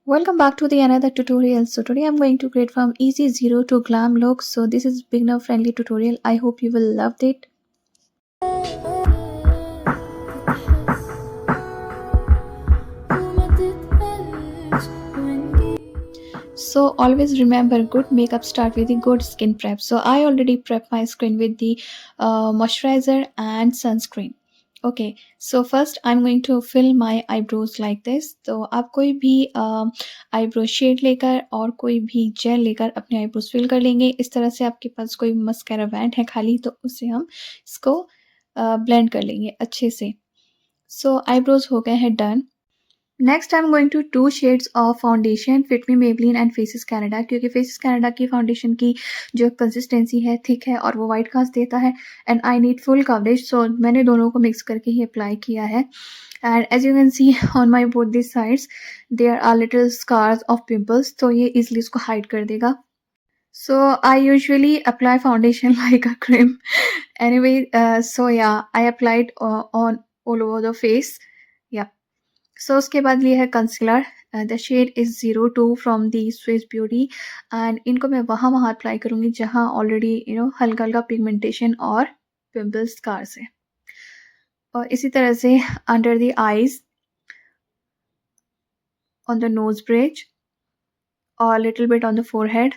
Welcome back to the another tutorial. So today I'm going to create from easy zero to glam look. So this is beginner friendly tutorial. I hope you will love it. So always remember good makeup start with the good skin prep. So I already prep my skin with the moisturizer and sunscreen. Okay, so first I'm going to fill my eyebrows like this. तो आप कोई भी eyebrow shade लेकर और कोई भी jail लेकर अपने आईब्रोज फिल कर लेंगे. इस तरह से आपके पास कोई मस्कारा बैंड है खाली तो उससे हम इसको ब्लेंड कर लेंगे अच्छे से. सो आईब्रोज हो गए हैं done. Next I am going to 2 shades of foundation fit me Maybelline and Faces Canada, क्योंकि फेसेस कनाडा की फाउंडेशन की जो कंसिस्टेंसी है थिक है और वो वाइट कास्ट देता है and I need full coverage. So मैंने दोनों को मिक्स करके ही अप्लाई किया है. And as you can see on my both this sides there are little scars of pimples, तो ये इजिली इसको हाइड कर देगा. So I usually apply foundation like a cream. Anyway, so yeah, I applied on all over the face. Yeah. So उसके बाद लिए है concealer. The shade is 02 from the Swiss Beauty and इनको मैं वहाँ अप्लाई करूँगी जहाँ ऑलरेडी हल्का हल्का पिगमेंटेशन और पिम्पल्स स्कार्स है. और इसी तरह से under the eyes, on the nose bridge और little bit on the forehead,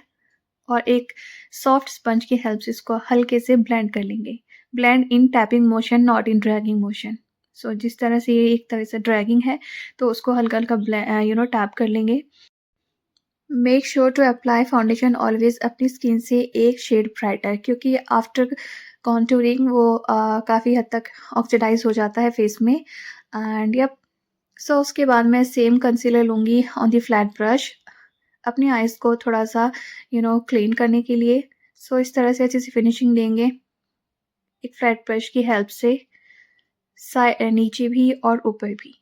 और एक सॉफ्ट स्पंज की हेल्प से इसको हल्के से ब्लेंड कर लेंगे. Blend in tapping motion, not in dragging motion. So जिस तरह से ये एक तरह से ड्रैगिंग है तो उसको हल्का हल्का टैप कर लेंगे. Make sure to apply foundation always अपनी स्किन से एक शेड ब्राइटर, क्योंकि आफ्टर कॉन्टूरिंग वो काफ़ी हद तक ऑक्सीडाइज हो जाता है फेस में. एंड यप, सो उसके बाद मैं सेम कंसीलर लूँगी ऑन दी फ्लैट ब्रश अपनी आइज़ को थोड़ा सा क्लीन करने के लिए. सो इस तरह से अच्छी सी फिनिशिंग देंगे एक फ्लैट ब्रश की हेल्प से, नीचे भी और ऊपर भी.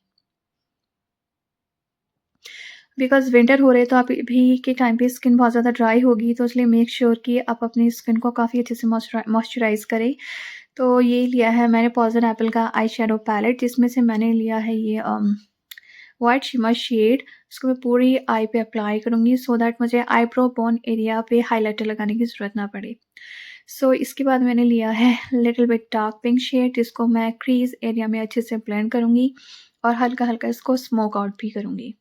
बिकॉज़ विंटर हो रहे है तो आप अभी के टाइम पे स्किन बहुत ज़्यादा ड्राई होगी, तो इसलिए मेक श्योर कि आप अपनी स्किन को काफ़ी अच्छे से मॉइस्चराइज़ करें. तो ये लिया है मैंने पॉज़न एप्पल का आई शैडो पैलेट, जिसमें से मैंने लिया है ये व्हाइट शिमर शेड. इसको मैं पूरी आई पे अप्लाई करूँगी सो दैट मुझे आईब्रो बोन एरिया पे हाइलाइटर लगाने की ज़रूरत ना पड़े. सो इसके बाद मैंने लिया है little bit dark pink shade, जिसको मैं क्रीज़ एरिया में अच्छे से ब्लेंड करूँगी और हल्का-हल्का इसको स्मोक आउट भी करूँगी.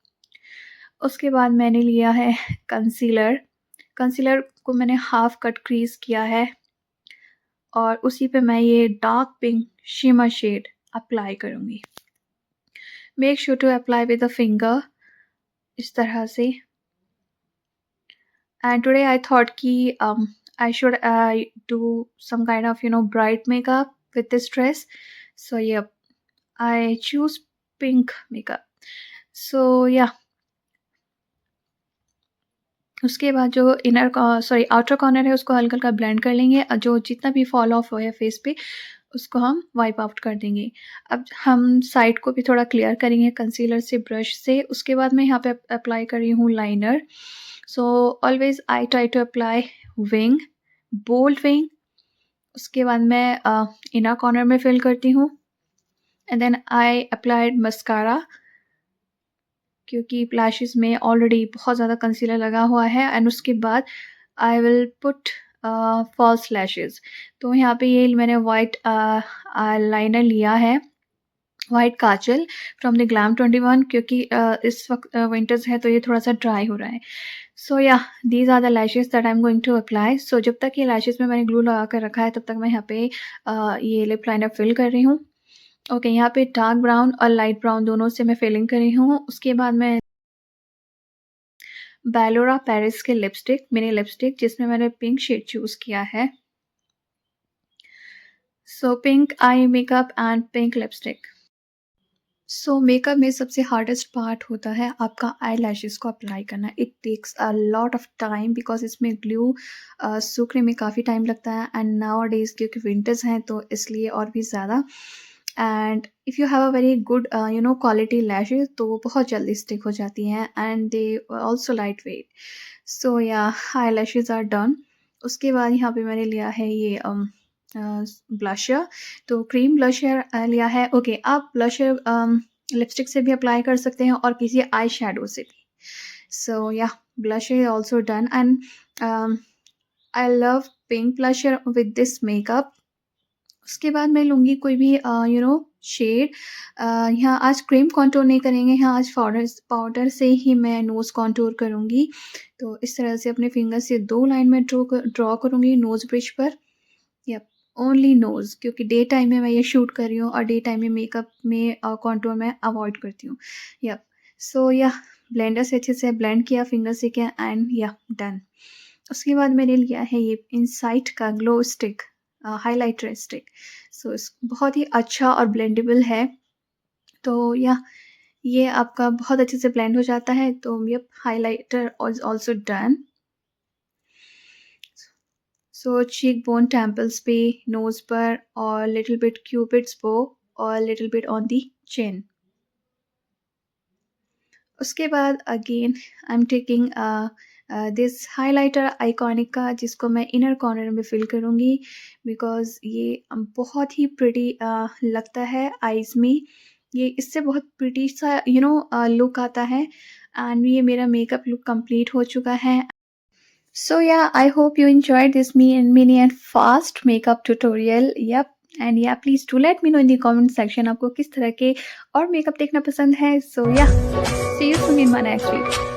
उसके बाद मैंने लिया है कंसीलर. कंसीलर को मैंने हाफ कट क्रीज़ किया है और उसी पे मैं ये dark pink shimmer shade apply करूँगी. Make sure to apply with a finger इस तरह से. एंड टुडे आई थॉट कि I should do some kind of bright makeup with this dress. So yeah, I choose pink makeup. So yeah, उसके बाद जो outer corner है उसको हल्का हल्का ब्लेंड कर लेंगे. जो जितना भी फॉल ऑफ हो है फेस पे उसको हम वाइप आउट कर देंगे. अब हम साइड को भी थोड़ा क्लियर करेंगे कंसीलर से, ब्रश से. उसके बाद मैं यहाँ पे अप्लाई कर रही हूँ liner. So always I try to apply wing, bold wing. उसके बाद मैं इनर कॉर्नर में फिल करती हूँ and then I applied mascara, क्योंकि लैशेस में ऑलरेडी बहुत ज़्यादा कंसीलर लगा हुआ है. एंड उसके बाद I will put false lashes. तो यहाँ पे ये मैंने वाइट लाइनर लिया है, white kajal from the Glam 21, क्योंकि इस वक्त विंटर्स है तो ये थोड़ा सा ड्राई हो रहा है. So yeah, these are the lashes that I am going to apply. So जब तक ये लैशेस में मैंने ग्लू लगा कर रखा है तब तक मैं यहाँ पे ये लिप लाइनर फिल कर रही हूँ. ओके, यहाँ पे डार्क ब्राउन और लाइट ब्राउन दोनों से मैं फिलिंग कर रही हूँ. उसके बाद मैं बैलोरा पेरिस के लिपस्टिक, मिनी लिपस्टिक, जिसमें मैंने पिंक शेड चूज़ किया है. So pink eye makeup and pink lipstick. So makeup में सबसे हार्डेस्ट पार्ट होता है आपका आई लैशेज़ को अप्लाई करना. It takes a lot of time because इसमें ग्लू सूखने में काफ़ी टाइम लगता है. एंड नाउ डेज़ क्योंकि विंटर्स हैं तो इसलिए और भी ज़्यादा. And if you have a very good quality lashes तो वो बहुत जल्दी स्टिक हो जाती हैं and they also light weight. So yeah, I lashes are done. उसके बाद यहाँ पे मैंने लिया है ये ब्लशर. तो क्रीम ब्लशर लिया है. ओके, आप ब्लशर लिपस्टिक से भी अप्लाई कर सकते हैं और किसी आई शैडो से भी. So yeah, blusher is also done, and I love pink blusher with this makeup. उसके बाद मैं लूँगी कोई भी शेड। यहाँ आज क्रीम कॉन्टूर नहीं करेंगे, यहाँ आज पाउडर से ही मैं नोज़ कॉन्टूर करूँगी। तो इस तरह से अपने फिंगर से 2 लाइन में ड्रॉ करूँगी नोज़ ब्रिज पर। यप, ओनली नोज़, क्योंकि डे टाइम में मैं ये शूट कर रही हूँ और डे टाइम में मेकअप में कॉन्टूर मैं अवॉइड करती हूँ। यप, सो या ब्लेंडर से अच्छे से ब्लेंड किया, फिंगर से किया, एंड या डन। उसके बाद मैंने लिया है ये इनसाइट का ग्लो स्टिक, हाइलाइटर स्टिक। सो इस बहुत ही अच्छा और ब्लेंडेबल है। तो या ये आपका बहुत अच्छे से ब्लेंड हो जाता है। तो yup, highlighter is also done. So cheek bone temples पे, नोज़ पर, और लिटिल बिट क्यूपिड्स बो, और little bit on the chin. उसके बाद again I am taking this highlighter Iconic का, जिसको मैं इनर कॉर्नर में फिल करूँगी, बिकॉज़ ये बहुत ही प्रिटी लगता है आईज़ में। ये इससे बहुत प्रिटी सा लुक आता है, एंड ये मेरा मेकअप लुक कंप्लीट हो चुका है। So yeah, I hope you enjoyed this mini and fast makeup tutorial. Yep. And yeah, please do let me know in the comment section आपको किस तरह के और मेकअप देखना पसंद है. So yeah, see you soon in my next video.